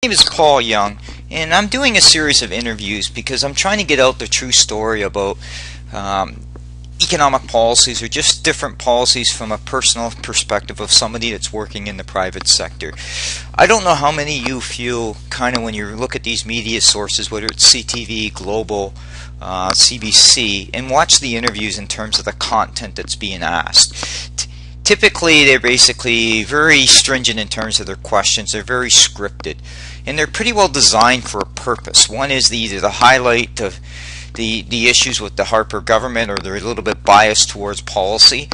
My name is Paul Young, and I'm doing a series of interviews because I'm trying to get out the true story about economic policies, or just different policies from a personal perspective of somebody that's working in the private sector. I don't know how many of you feel kind of when you look at these media sources, whether it's CTV, Global, CPC, and watch the interviews in terms of the content that's being asked. Typically, they're basically very stringent in terms of their questions. They're very scripted, and they're pretty well designed for a purpose. One is either to highlight the issues with the Harper government, or they're a little bit biased towards policy.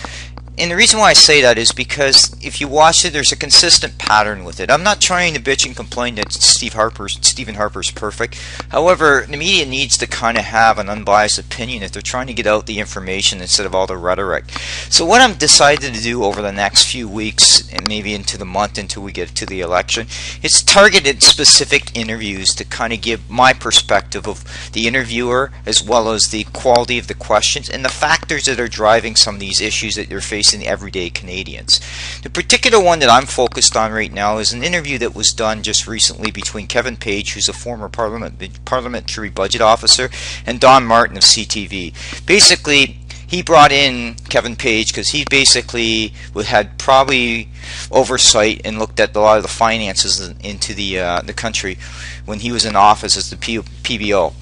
And the reason why I say that is because if you watch it, there's a consistent pattern with it. I'm not trying to bitch and complain that Stephen Harper's perfect. However, the media needs to kind of have an unbiased opinion if they're trying to get out the information instead of all the rhetoric. So what I'm decided to do over the next few weeks, and maybe into the month until we get to the election, is targeted specific interviews to kind of give my perspective of the interviewer, as well as the quality of the questions and the factors that are driving some of these issues that you're facing everyday Canadians. The particular one that I'm focused on right now is an interview that was done just recently between Kevin Page, who's a former parliamentary budget officer, and Don Martin of CTV. Basically, he brought in Kevin Page because he basically had probably oversight and looked at a lot of the finances into the country when he was in office as the PBO.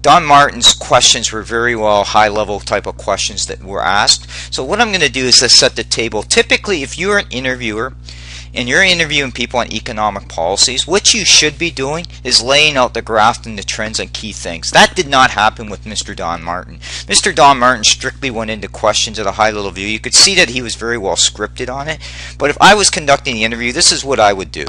Don Martin's questions were very well high-level type of questions that were asked. So what I'm going to do is to set the table. Typically, if you're an interviewer and you're interviewing people on economic policies, what you should be doing is laying out the graph and the trends and key things. That did not happen with Mr. Don Martin. Mr. Don Martin strictly went into questions at a high-level view. You could see that he was very well scripted on it. But if I was conducting the interview, this is what I would do.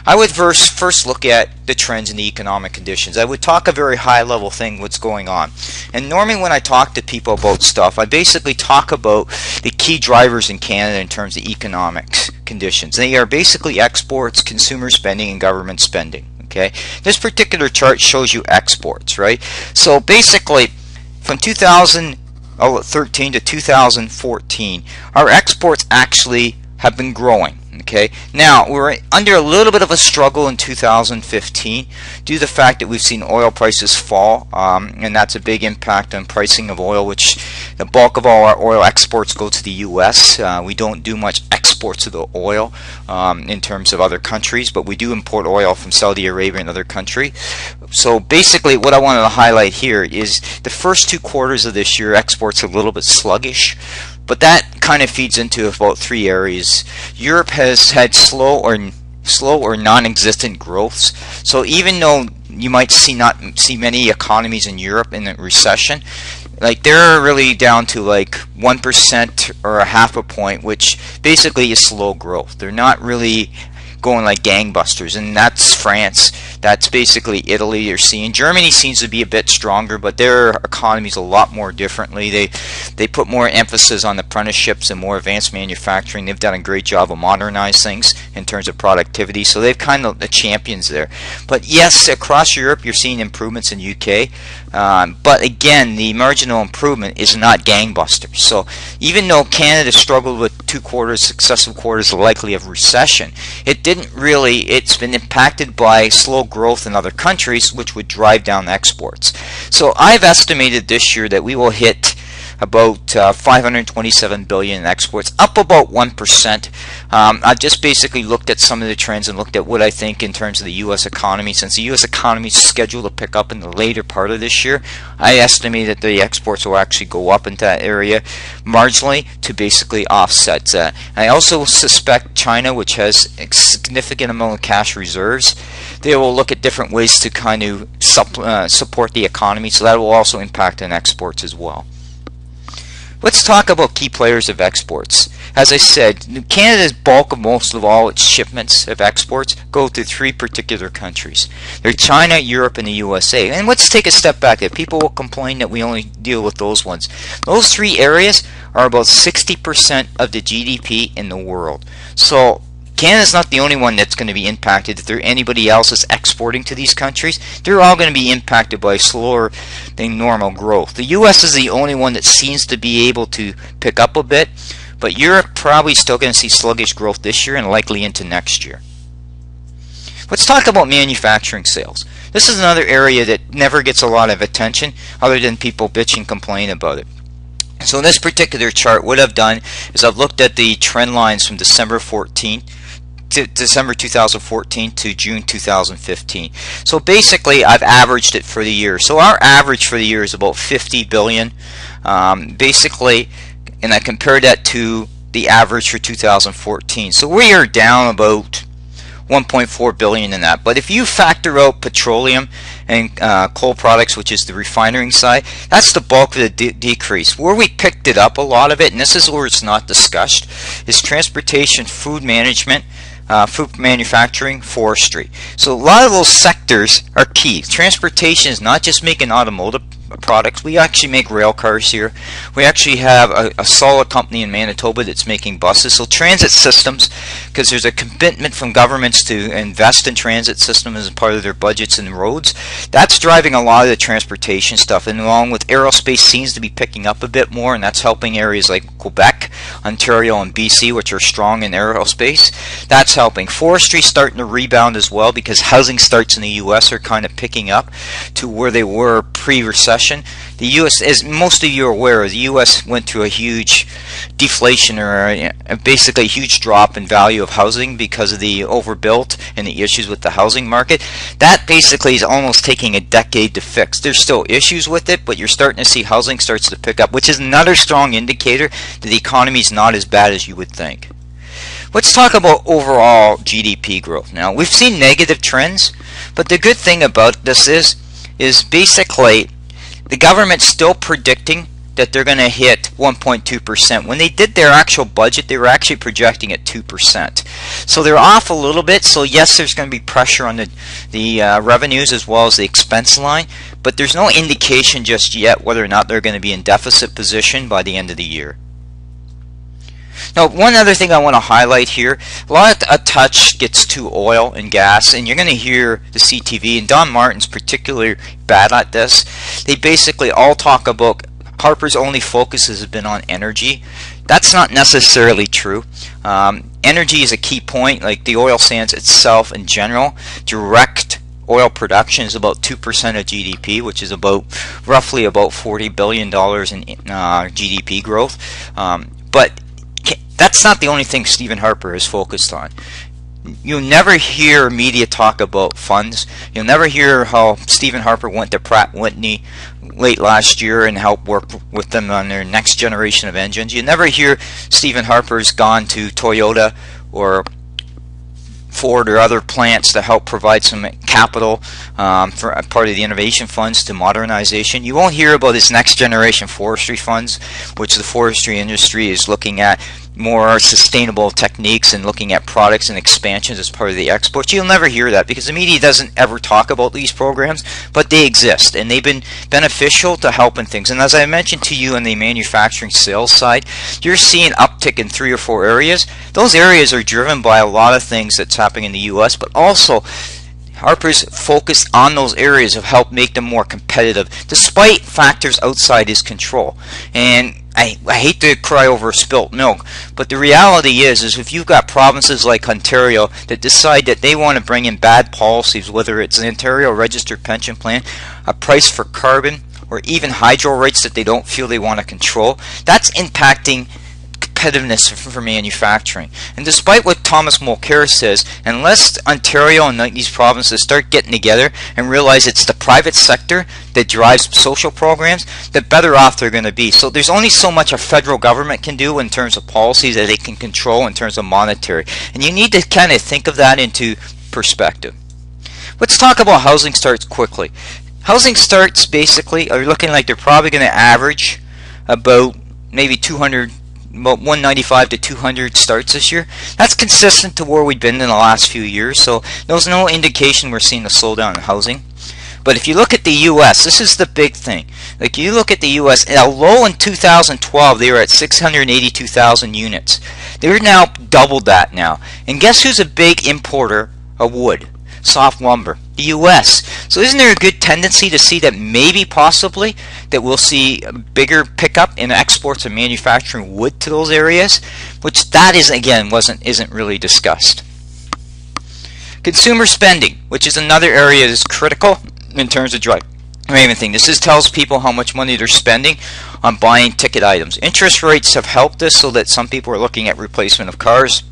I would first look at the trends in the economic conditions. I would talk a very high-level thing, what's going on. And normally when I talk to people about stuff, I basically talk about the key drivers in Canada in terms of economics conditions. They are basically exports, consumer spending, and government spending. Okay, this particular chart shows you exports, right? So basically, from 2013 to 2014, our exports actually have been growing. Okay, now we're under a little bit of a struggle in 2015 due to the fact that we've seen oil prices fall, and that's a big impact on pricing of oil, which the bulk of all our oil exports go to the US. We don't do much exports of the oil in terms of other countries, but we do import oil from Saudi Arabia and other countries. So basically what I wanted to highlight here is the first 2 quarters of this year, exports are a little bit sluggish. But that kind of feeds into about 3 areas. Europe has had slow or non-existent growths. So even though you might not see many economies in Europe in a recession, like they're really down to like 1% or a half a point, which basically is slow growth. They're not really going like gangbusters, and that's France. That's basically Italy. You're seeing Germany seems to be a bit stronger, but their economy's a lot more differently. They put more emphasis on apprenticeships and more advanced manufacturing. They've done a great job of modernizing things in terms of productivity, so they've kind of the champions there. But yes, across Europe you're seeing improvements in UK, but again, the marginal improvement is not gangbusters. So even though Canada struggled with 2 successive quarters likely of recession, it's been impacted by slow growth in other countries, which would drive down exports. So I've estimated this year that we will hit about 527 billion in exports, up about 1%. I've just basically looked at some of the trends and looked at what I think in terms of the U.S. economy. Since the U.S. economy is scheduled to pick up in the later part of this year, I estimate that the exports will actually go up into that area marginally to basically offset that. I also suspect China, which has a significant amount of cash reserves, they will look at different ways to kind of support the economy, so that will also impact on exports as well. Let's talk about key players of exports. As I said, Canada's bulk of most of all its shipments of exports go to 3 particular countries. They're China, Europe, and the USA. And let's take a step back there. People will complain that we only deal with those ones. Those 3 areas are about 60% of the GDP in the world. So Canada's not the only one that's going to be impacted. If there anybody else is exporting to these countries, they're all going to be impacted by slower than normal growth. The US is the only one that seems to be able to pick up a bit, but Europe probably still going to see sluggish growth this year and likely into next year. Let's talk about manufacturing sales. This is another area that never gets a lot of attention other than people bitch and complain about it. So in this particular chart, what I've done is I've looked at the trend lines from December 2014 to June 2015. So basically I've averaged it for the year. So our average for the year is about 50 billion basically, and I compared that to the average for 2014. So we are down about 1.4 billion in that. But if you factor out petroleum and coal products, which is the refining side, that's the bulk of the decrease. Where we picked it up, a lot of it, and this is where it's not discussed, is transportation, food management, food manufacturing, forestry. So a lot of those sectors are key. Transportation is not just making automotive products. We actually make rail cars here. We actually have a solid company in Manitoba that's making buses. So transit systems, because there's a commitment from governments to invest in transit systems as part of their budgets and roads. That's driving a lot of the transportation stuff, and along with aerospace seems to be picking up a bit more, and that's helping areas like Quebec, Ontario, and BC, which are strong in aerospace. That's helping. Forestry starting to rebound as well, because housing starts in the US are kind of picking up to where they were pre-recession. The U.S., as most of you are aware, the U.S. went through a huge deflation, or basically a huge drop in value of housing because of the overbuilt and the issues with the housing market. That basically is almost taking a decade to fix. There's still issues with it, but you're starting to see housing starts to pick up, which is another strong indicator that the economy is not as bad as you would think. Let's talk about overall GDP growth. Now, we've seen negative trends, but the good thing about this is basically the government's still predicting that they're going to hit 1.2%. When they did their actual budget, they were actually projecting at 2%. So they're off a little bit. So yes, there's going to be pressure on the revenues as well as the expense line, but there's no indication just yet whether or not they're going to be in deficit position by the end of the year. Now, one other thing I want to highlight here, a lot of touch gets to oil and gas, and you're going to hear the CTV, and Don Martin's particularly bad at this. They basically all talk about Harper's only focus has been on energy. That's not necessarily true. Energy is a key point, like the oil sands itself in general. Direct oil production is about 2% of GDP, which is roughly about $40 billion in GDP growth. But that's not the only thing Stephen Harper is focused on. You'll never hear media talk about funds. You'll never hear how Stephen Harper went to Pratt & Whitney late last year and helped work with them on their next generation of engines. You never hear Stephen Harper's gone to Toyota or Ford or other plants to help provide some capital for a part of the innovation funds to modernization. You won't hear about his next generation forestry funds, which the forestry industry is looking at more sustainable techniques and looking at products and expansions as part of the exports. You'll never hear that because the media doesn't ever talk about these programs, but they exist and they've been beneficial to helping things. And as I mentioned to you on the manufacturing sales side, you're seeing uptick in 3 or 4 areas. Those areas are driven by a lot of things that's happening in the US, but also Harper's focused on those areas have helped make them more competitive despite factors outside his control. And I hate to cry over spilt milk, but the reality is if you've got provinces like Ontario that decide that they want to bring in bad policies, whether it's an Ontario registered pension plan, a price for carbon, or even hydro rates that they don't feel they want to control, that's impacting competitiveness for manufacturing. And despite what Thomas Mulcair says, unless Ontario and these provinces start getting together and realize it's the private sector that drives social programs, the better off they're going to be. So there's only so much a federal government can do in terms of policies that they can control in terms of monetary. And you need to kind of think of that into perspective. Let's talk about housing starts quickly. Housing starts basically are looking like they're probably going to average about maybe 195 to 200 starts this year. That's consistent to where we've been in the last few years, so there's no indication we're seeing a slowdown in housing. But if you look at the US, this is the big thing. Like you look at the US, a low in 2012, they were at 682,000 units. They're now doubled that now. And guess who's a big importer of wood? Soft lumber, the US. So isn't there a good tendency to see that maybe possibly that we'll see a bigger pickup in exports of manufacturing wood to those areas, which that is again isn't really discussed. Consumer spending, which is another area that's critical in terms of driving everything. This tells people how much money they're spending on buying ticket items. Interest rates have helped this, so that some people are looking at replacement of cars,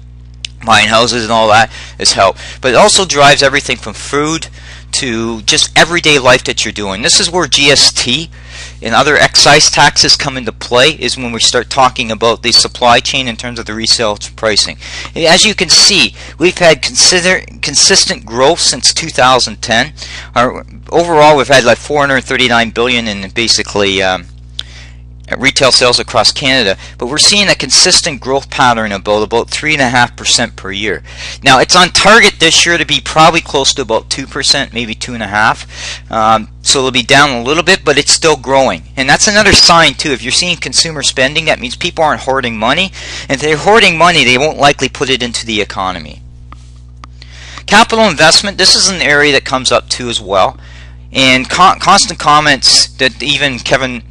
buying houses and all that has helped. But it also drives everything from food to just everyday life that you're doing. This is where GST and other excise taxes come into play, is when we start talking about the supply chain in terms of the resale pricing. As you can see, we've had consistent growth since 2010. Overall, we've had like 439 billion in basically retail sales across Canada, but we're seeing a consistent growth pattern of about 3.5% per year. Now, it's on target this year to be probably close to about 2%, maybe 2.5%. So it'll be down a little bit, but it's still growing. And that's another sign too. If you're seeing consumer spending, that means people aren't hoarding money. And if they're hoarding money, they won't likely put it into the economy. Capital investment, this is an area that comes up too as well. And constant comments that even Kevin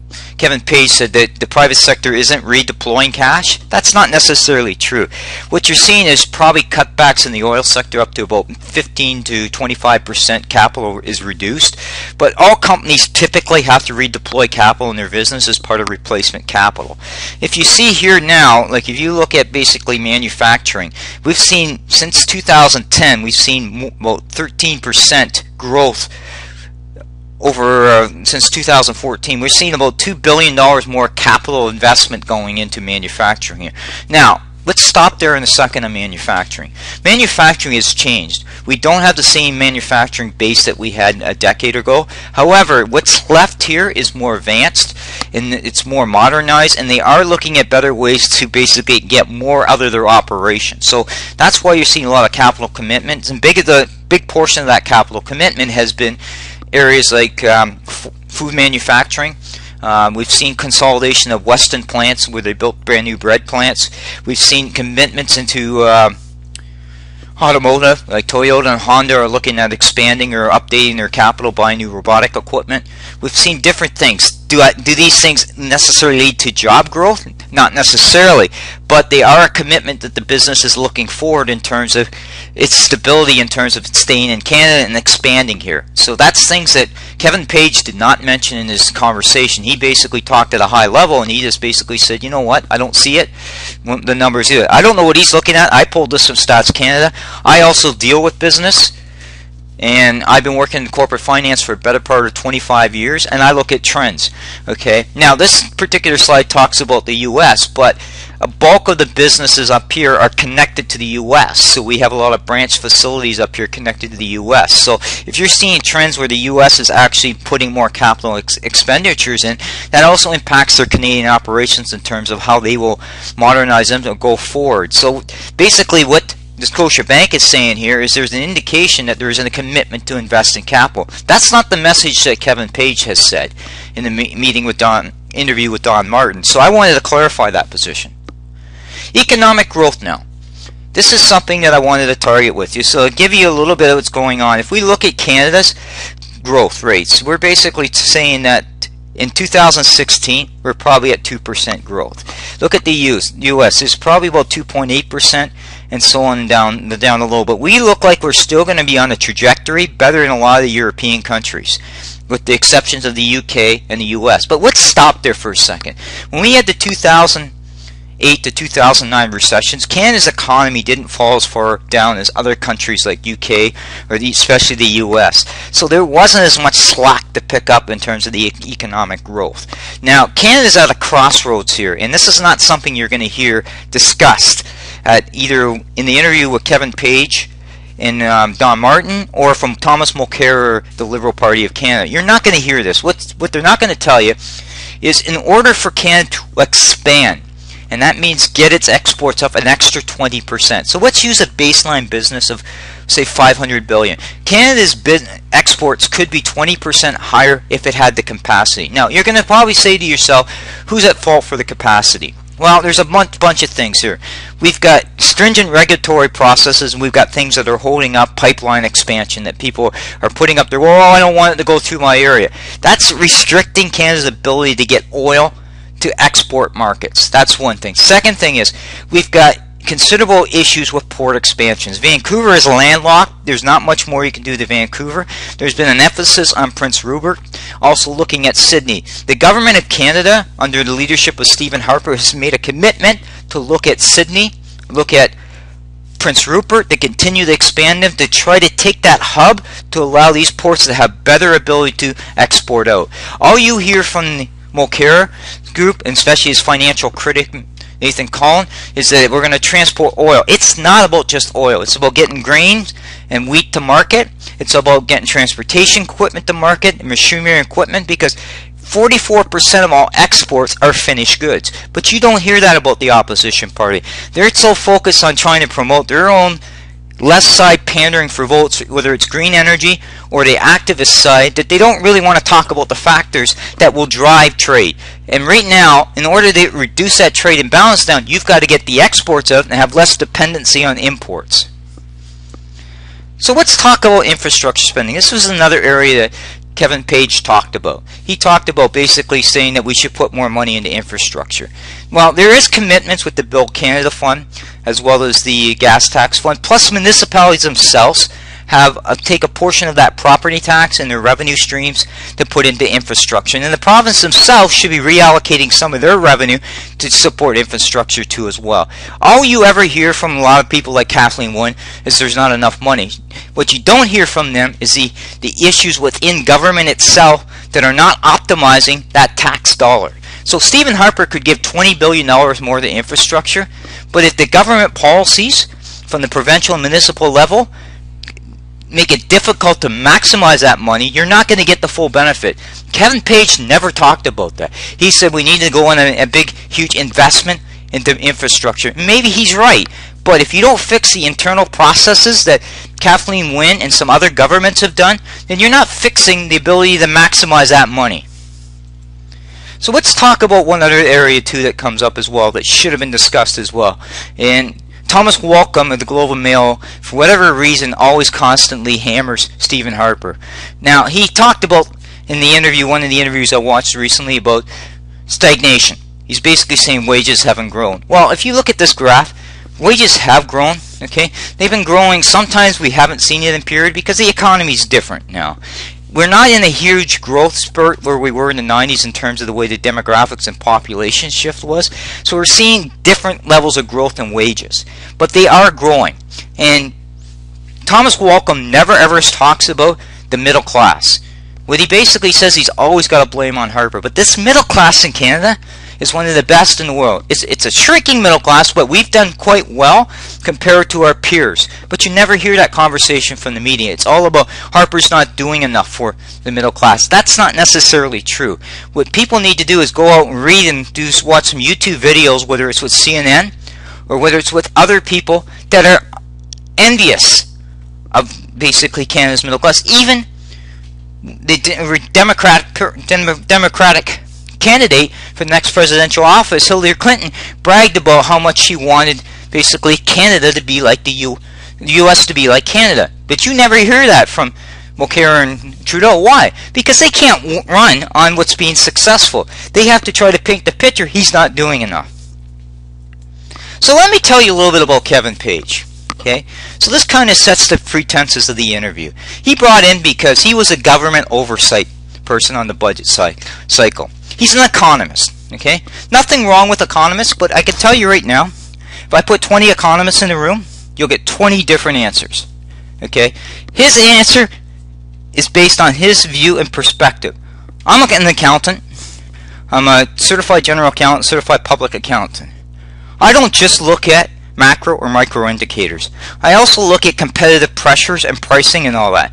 Page said that the private sector isn't redeploying cash. That's not necessarily true. What you're seeing is probably cutbacks in the oil sector up to about 15 to 25% capital is reduced. But all companies typically have to redeploy capital in their business as part of replacement capital. If you see here now, like if you look at basically manufacturing, we've seen since 2010, we've seen about 13% growth over since 2014. We're seeing about $2 billion more capital investment going into manufacturing here. Now, let's stop there in a second on manufacturing. Manufacturing has changed. We don't have the same manufacturing base that we had a decade ago. However, what's left here is more advanced and it's more modernized, and they are looking at better ways to basically get more out of their operation. So that's why you're seeing a lot of capital commitments, and big portion of that capital commitment has been areas like food manufacturing. We've seen consolidation of Weston plants where they built brand new bread plants. We've seen commitments into automotive, like Toyota and Honda are looking at expanding or updating their capital, buying new robotic equipment. We've seen different things. Do these things necessarily lead to job growth? Not necessarily, but they are a commitment that the business is looking forward in terms of its stability, in terms of staying in Canada and expanding here. So that's things that Kevin Page did not mention in his conversation. He basically talked at a high level, and he just basically said, you know what, I don't see it, the numbers either. I don't know what he's looking at. I pulled this from Stats Canada. I also deal with business, and I've been working in corporate finance for a better part of 25 years, and I look at trends. Okay, now this particular slide talks about the U.S., but a bulk of the businesses up here are connected to the U.S., so we have a lot of branch facilities up here connected to the U.S. So if you're seeing trends where the U.S. is actually putting more capital expenditures in, that also impacts their Canadian operations in terms of how they will modernize them to go forward. So basically what the Scotiabank is saying here is there's an indication that there is a commitment to invest in capital. That's not the message that Kevin Page has said in the interview with Don Martin. So I wanted to clarify that position. Economic growth now. This is something that I wanted to target with you. So I'll give you a little bit of what's going on. If we look at Canada's growth rates, we're basically saying that in 2016, we're probably at 2% growth. Look at the U.S. It's probably about 2.8%, and so on down the low. But we look like we're still going to be on a trajectory better than a lot of the European countries, with the exceptions of the UK and the US. But let's stop there for a second. When we had the 2008 to 2009 recessions, Canada's economy didn't fall as far down as other countries like UK or especially the US. So there wasn't as much slack to pick up in terms of the economic growth. Now, Canada's at a crossroads here, and this is not something you're going to hear discussed at either in the interview with Kevin Page and Don Martin, or from Thomas Mulcair, the Liberal Party of Canada. You're not going to hear this. What they're not going to tell you is, in order for Canada to expand, and that means get its exports up an extra 20%. So let's use a baseline business of, say, 500 billion. Canada's exports could be 20% higher if it had the capacity. Now, you're going to probably say to yourself, who's at fault for the capacity? Well, there's a bunch of things here. We've got stringent regulatory processes, and we've got things that are holding up pipeline expansion that people are putting up there. Well, I don't want it to go through my area. That's restricting Canada's ability to get oil to export markets. That's one thing. Second thing is, we've got considerable issues with port expansions. Vancouver is landlocked. There's not much more you can do to Vancouver. There's been an emphasis on Prince Rupert, also looking at Sydney. The government of Canada, under the leadership of Stephen Harper, has made a commitment to look at Sydney, look at Prince Rupert, to continue to expand them, to try to take that hub to allow these ports to have better ability to export out. All you hear from the Mulcair group, and especially his financial critic Nathan Collin, is that we're going to transport oil. It's not about just oil. It's about getting grains and wheat to market. It's about getting transportation equipment to market, and machinery and equipment, because 44% of all exports are finished goods. But you don't hear that about the opposition party. They're so focused on trying to promote their own left side pandering for votes, whether it's green energy or the activist side, that they don't really want to talk about the factors that will drive trade. And right now, in order to reduce that trade imbalance down, you've got to get the exports out and have less dependency on imports. So let's talk about infrastructure spending. This was another area that Kevin Page talked about. He talked about basically saying that we should put more money into infrastructure. Well, there is commitments with the Build Canada Fund, as well as the gas tax fund, plus municipalities themselves have take a portion of that property tax and their revenue streams to put into infrastructure. And the province themselves should be reallocating some of their revenue to support infrastructure too as well. All you ever hear from a lot of people like Kathleen Wynne is there's not enough money. What you don't hear from them is the issues within government itself that are not optimizing that tax dollar. So Stephen Harper could give $20 billion more to infrastructure, but if the government policies from the provincial and municipal level make it difficult to maximize that money, you're not going to get the full benefit. Kevin Page never talked about that. He said we need to go on a big, huge investment into infrastructure. Maybe he's right, but if you don't fix the internal processes that Kathleen Wynne and some other governments have done, then you're not fixing the ability to maximize that money. So let's talk about one other area too that comes up as well that should have been discussed as well. And Thomas Walcom of the Globe and Mail, for whatever reason, always constantly hammers Stephen Harper. Now, he talked about in the interview, one of the interviews I watched recently, about stagnation. He's basically saying wages haven't grown. Well, if you look at this graph, wages have grown. Okay, they've been growing. Sometimes we haven't seen it in period because the economy is different now. We're not in a huge growth spurt where we were in the 90s in terms of the way the demographics and population shift was. So we're seeing different levels of growth in wages. But they are growing. And Thomas Walcom never ever talks about the middle class. What he basically says, he's always got to blame on Harper. But this middle class in Canada is one of the best in the world. It's a shrinking middle class, but we've done quite well compared to our peers. But you never hear that conversation from the media. It's all about Harper's not doing enough for the middle class. That's not necessarily true. What people need to do is go out and read and watch some YouTube videos, whether it's with CNN or whether it's with other people that are envious of basically Canada's middle class. Even the Democratic candidate for the next presidential office, Hillary Clinton, bragged about how much she wanted basically Canada to be like the U.S. to be like Canada. But you never hear that from Mulcair and Trudeau. Why? Because they can't run on what's being successful. They have to try to paint the picture he's not doing enough. So let me tell you a little bit about Kevin Page. Okay, so this kind of sets the pretenses of the interview. He brought in because he was a government oversight person on the budget cycle. He's an economist. Okay, nothing wrong with economists, but I can tell you right now, if I put 20 economists in the room, you'll get 20 different answers. Okay, his answer is based on his view and perspective. I'm an accountant. I'm a certified general accountant, certified public accountant. I don't just look at macro or micro indicators. I also look at competitive pressures and pricing and all that.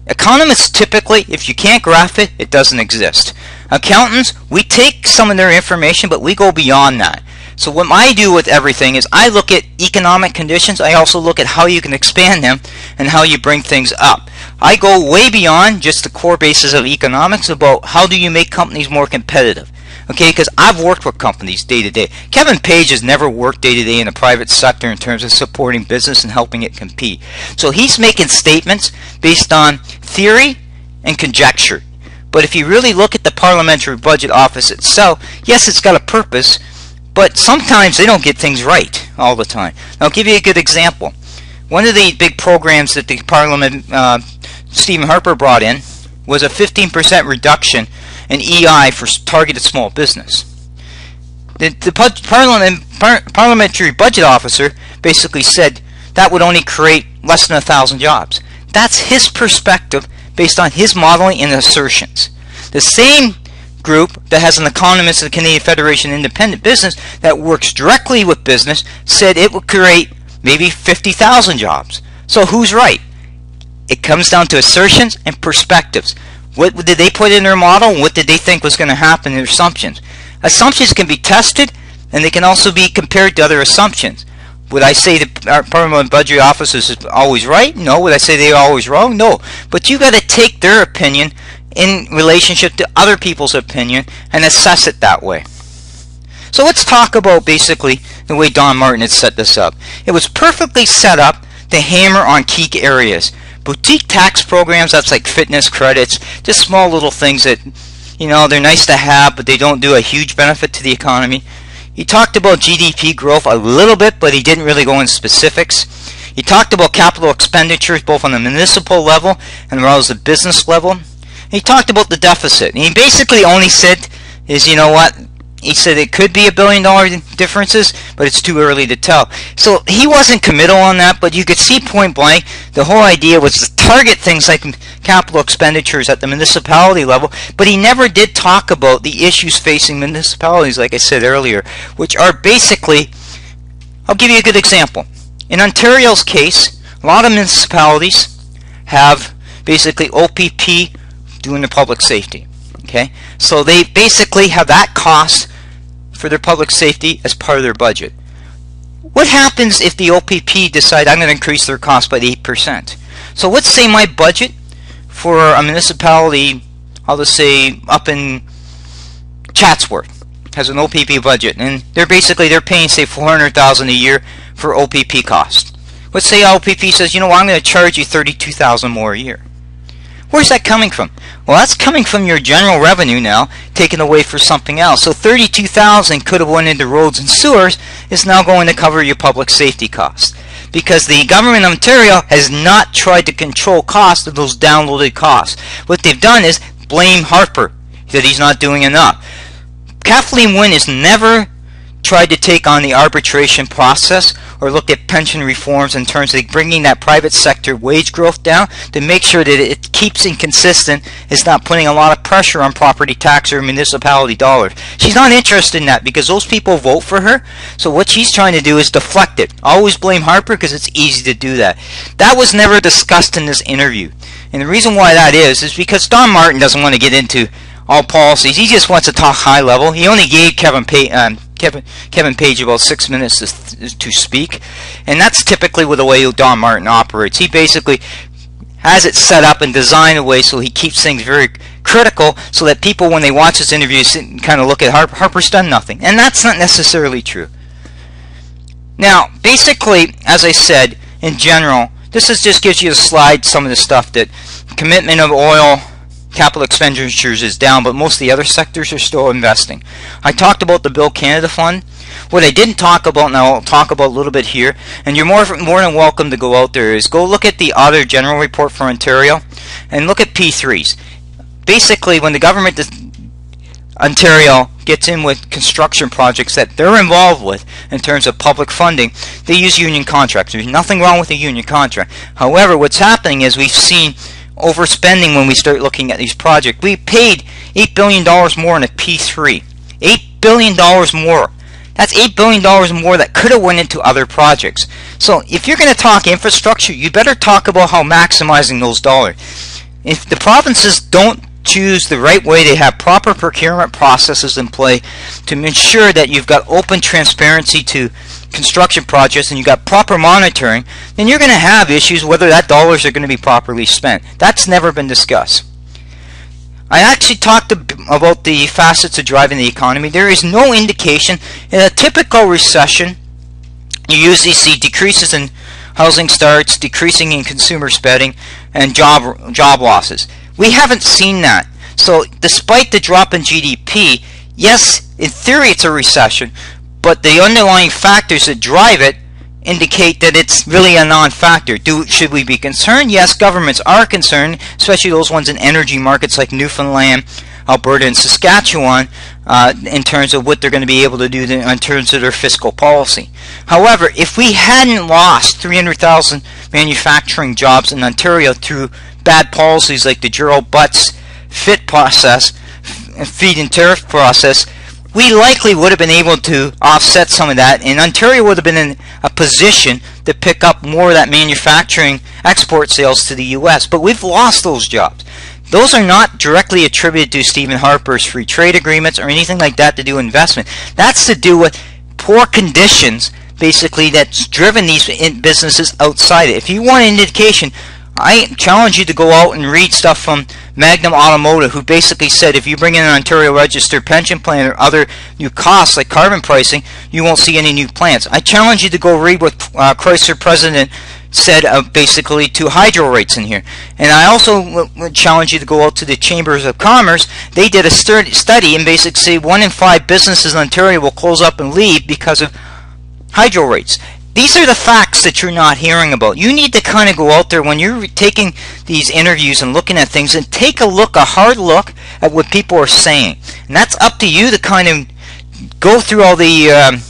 Economists typically, if you can't graph it, it doesn't exist. Accountants, we take some of their information, but we go beyond that. So what I do with everything is I look at economic conditions. I also look at how you can expand them and how you bring things up. I go way beyond just the core basis of economics about how do you make companies more competitive. Okay, because I've worked with companies day to day. Kevin Page has never worked day to day in the private sector in terms of supporting business and helping it compete. So he's making statements based on theory and conjecture. But if you really look at the Parliamentary Budget Office itself, yes, it's got a purpose, but sometimes they don't get things right. all the time. Now, I'll give you a good example. One of the big programs that the Parliament, Stephen Harper brought in, was a 15% reduction in EI for targeted small business. The parliamentary budget officer basically said that would only create less than 1,000 jobs. That's his perspective based on his modeling and assertions. The same group that has an economist of the Canadian Federation of Independent Business that works directly with business said it would create maybe 50,000 jobs. So who's right? It comes down to assertions and perspectives. What did they put in their model? What did they think was going to happen? Their assumptions. Assumptions can be tested, and they can also be compared to other assumptions. Would I say the Parliament Budget Office is always right? No. Would I say they're always wrong? No. But you got to take their opinion in relationship to other people's opinion and assess it that way. So let's talk about basically the way Don Martin had set this up. It was perfectly set up to hammer on key areas. Boutique tax programs, that's like fitness credits, just small little things that, you know, they're nice to have, but they don't do a huge benefit to the economy. He talked about GDP growth a little bit, but he didn't really go into specifics. He talked about capital expenditures both on the municipal level and as well as the business level. He talked about the deficit. And he basically only said is, you know what, he said it could be $1 billion differences, but it's too early to tell. So he wasn't committal on that, but you could see point blank the whole idea was to target things like capital expenditures at the municipality level, but he never did talk about the issues facing municipalities, like I said earlier, which are basically, I'll give you a good example. In Ontario's case, a lot of municipalities have basically OPP doing the public safety. Okay, so they basically have that cost for their public safety as part of their budget. What happens if the OPP decide I'm going to increase their cost by 8%? So let's say my budget for a municipality, I'll just say up in Chatsworth, has an OPP budget, and they're paying say $400,000 a year for OPP cost. Let's say OPP says, you know what, I'm going to charge you $32,000 more a year. Where's that coming from? Well, that's coming from your general revenue now, taken away for something else. So $32,000 could have went into roads and sewers, is now going to cover your public safety costs. Because the government of Ontario has not tried to control costs of those downloaded costs. What they've done is blame Harper that he's not doing enough. Kathleen Wynne has never tried to take on the arbitration process or look at pension reforms in terms of bringing that private sector wage growth down to make sure that it keeps inconsistent. It's not putting a lot of pressure on property tax or municipality dollars. She's not interested in that because those people vote for her. So what she's trying to do is deflect it. Always blame Harper because it's easy to do that. That was never discussed in this interview. And the reason why that is because Don Martin doesn't want to get into all policies. He just wants to talk high level. He only gave Kevin Page about 6 minutes to speak, and that's typically with the way Don Martin operates. He basically has it set up and designed a way so he keeps things very critical so that people, when they watch this interview, sit and kind of look at Harper's done nothing, and that's not necessarily true. Now, basically, as I said, in general, this just gives you a slide, some of the stuff that commitment of oil, capital expenditures is down, but most of the other sectors are still investing. I talked about the Bill Canada Fund. What I didn't talk about, and I'll talk about a little bit here, and you're more than welcome to go out there, is go look at the Auditor General Report for Ontario and look at P3s. Basically, when the government, Ontario, gets in with construction projects that they're involved with in terms of public funding, they use union contracts. There's nothing wrong with a union contract. However, what's happening is we've seen overspending when we start looking at these projects. We paid $8 billion more in a P3. $8 billion more. That's $8 billion more that could have went into other projects. So if you're going to talk infrastructure, you better talk about how maximizing those dollars. If the provinces don't choose the right way, they have proper procurement processes in play to ensure that you've got open transparency to construction projects and you've got proper monitoring, then you're going to have issues whether that dollars are going to be properly spent. That's never been discussed. I actually talked about the facets of driving the economy. There is no indication in a typical recession. You usually see decreases in housing starts, decreasing in consumer spending, and job losses. We haven't seen that. So despite the drop in GDP, yes, in theory it's a recession, but the underlying factors that drive it indicate that it's really a non-factor. Should we be concerned? Yes, governments are concerned, especially those ones in energy markets like Newfoundland, Alberta, and Saskatchewan, in terms of what they're going to be able to do in terms of their fiscal policy. However, if we hadn't lost 300,000 manufacturing jobs in Ontario through bad policies like the Gerald Butts FIT process, feed and tariff process, we likely would have been able to offset some of that, and Ontario would have been in a position to pick up more of that manufacturing export sales to the U.S. But we've lost those jobs. Those are not directly attributed to Stephen Harper's free trade agreements or anything like that to do with investment. That's to do with poor conditions, basically, that's driven these businesses outside it. If you want an indication, I challenge you to go out and read stuff from Magnum Automotive, who basically said if you bring in an Ontario registered pension plan or other new costs like carbon pricing, you won't see any new plants. I challenge you to go read what Chrysler president said basically to hydro rates in here. And I also would challenge you to go out to the Chambers of Commerce. They did a study and basically say 1 in 5 businesses in Ontario will close up and leave because of hydro rates. These are the facts that you're not hearing about. You need to kind of go out there when you're taking these interviews and looking at things and take a hard look at what people are saying. And that's up to you to kind of go through all the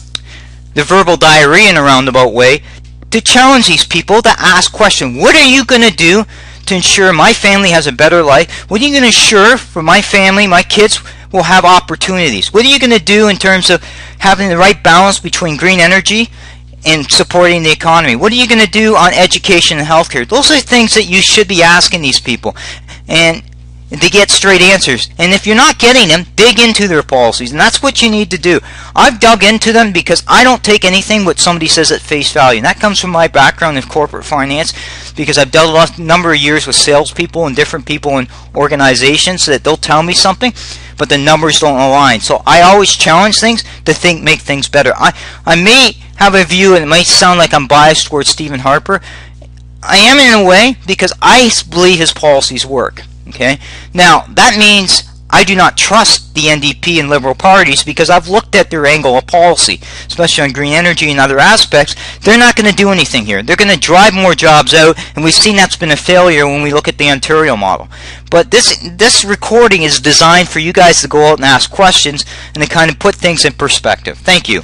verbal diarrhea in a roundabout way to challenge these people to ask questions. What are you going to do to ensure my family has a better life? What are you going to ensure for my family, my kids will have opportunities? What are you going to do in terms of having the right balance between green energy and supporting the economy? What are you going to do on education and healthcare? Those are things that you should be asking these people, and to get straight answers. And if you're not getting them, dig into their policies, and that's what you need to do. I've dug into them because I don't take anything what somebody says at face value, and that comes from my background in corporate finance, because I've dealt a number of years with salespeople and different people in organizations that they'll tell me something, but the numbers don't align. So I always challenge things to make things better. I may have a view, and it might sound like I'm biased towards Stephen Harper. I am in a way because I believe his policies work. Okay. Now that means I do not trust the NDP and Liberal parties because I've looked at their angle of policy, especially on green energy and other aspects. They're not going to do anything here. They're going to drive more jobs out, and we've seen that's been a failure when we look at the Ontario model. But this recording is designed for you guys to go out and ask questions and to kind of put things in perspective. Thank you.